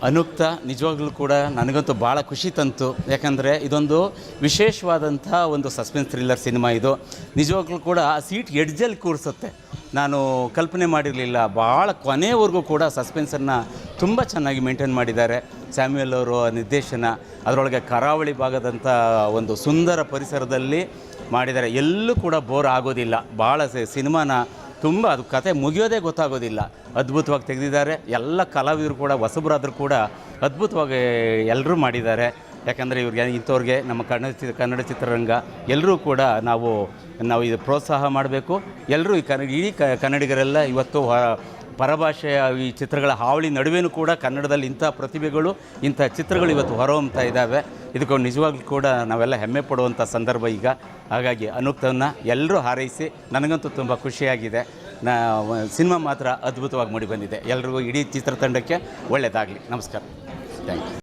ಅನುಕ್ತ ನಿಜವಾಗ್ಲೂ ಕೂಡ ನನಗಂತೂ ಭಾಳ ಖುಷಿ ತಂತು. ಯಾಕಂದರೆ ಇದೊಂದು ವಿಶೇಷವಾದಂಥ ಒಂದು ಸಸ್ಪೆನ್ಸ್ ಥ್ರಿಲ್ಲರ್ ಸಿನಿಮಾ. ಇದು ನಿಜವಾಗ್ಲೂ ಕೂಡ ಆ ಸೀಟ್ ಎಡ್ಜಲ್ಲಿ ಕೂರಿಸುತ್ತೆ. ನಾನು ಕಲ್ಪನೆ ಮಾಡಿರಲಿಲ್ಲ. ಭಾಳ ಕೊನೆಯವರೆಗೂ ಕೂಡ ಸಸ್ಪೆನ್ಸನ್ನು ತುಂಬ ಚೆನ್ನಾಗಿ ಮೇಂಟೈನ್ ಮಾಡಿದ್ದಾರೆ. ಸ್ಯಾಮ್ಯುಯಲ್ ಅವರು ನಿರ್ದೇಶನ, ಅದರೊಳಗೆ ಕರಾವಳಿ ಭಾಗದಂಥ ಒಂದು ಸುಂದರ ಪರಿಸರದಲ್ಲಿ ಮಾಡಿದ್ದಾರೆ. ಎಲ್ಲೂ ಕೂಡ ಬೋರ್ ಆಗೋದಿಲ್ಲ. ಭಾಳ ಸಿನಿಮಾನ ತುಂಬ ಅದು ಕತೆ ಮುಗಿಯೋದೇ ಗೊತ್ತಾಗೋದಿಲ್ಲ. ಅದ್ಭುತವಾಗಿ ತೆಗೆದಿದ್ದಾರೆ. ಎಲ್ಲ ಕಲಾವಿದರು ಕೂಡ ಹೊಸಬರಾದರೂ ಕೂಡ ಅದ್ಭುತವಾಗಿ ಎಲ್ಲರೂ ಮಾಡಿದ್ದಾರೆ. ಯಾಕಂದರೆ ಇವ್ರಿಗೆ ಇಂಥವ್ರಿಗೆ ನಮ್ಮ ಕನ್ನಡ ಚಿತ್ರರಂಗ ಎಲ್ಲರೂ ಕೂಡ ನಾವು ಇದು ಪ್ರೋತ್ಸಾಹ ಮಾಡಬೇಕು. ಎಲ್ಲರೂ ಇಡೀ ಕನ್ನಡಿಗರೆಲ್ಲ ಇವತ್ತು ಪರಭಾಷೆಯ ಈ ಚಿತ್ರಗಳ ಹಾವಳಿ ನಡುವೆಯೂ ಕೂಡ ಕನ್ನಡದಲ್ಲಿ ಇಂಥ ಪ್ರತಿಭೆಗಳು, ಇಂಥ ಚಿತ್ರಗಳು ಇವತ್ತು ಹೊರಹೊಮ್ತಾ ಇದ್ದಾವೆ. ಇದಕ್ಕೆ ನಿಜವಾಗ್ಲೂ ಕೂಡ ನಾವೆಲ್ಲ ಹೆಮ್ಮೆ ಪಡುವಂಥ ಸಂದರ್ಭ ಈಗ. ಹಾಗಾಗಿ ಅನುಕ್ತವನ್ನು ಎಲ್ಲರೂ ಹಾರೈಸಿ, ನನಗಂತೂ ತುಂಬ ಖುಷಿಯಾಗಿದೆ. ಸಿನಿಮಾ ಮಾತ್ರ ಅದ್ಭುತವಾಗಿ ಮೂಡಿ ಬಂದಿದೆ. ಎಲ್ರಿಗೂ ಇಡೀ ಚಿತ್ರತಂಡಕ್ಕೆ ಒಳ್ಳೆಯದಾಗಲಿ. ನಮಸ್ಕಾರ. Thank you.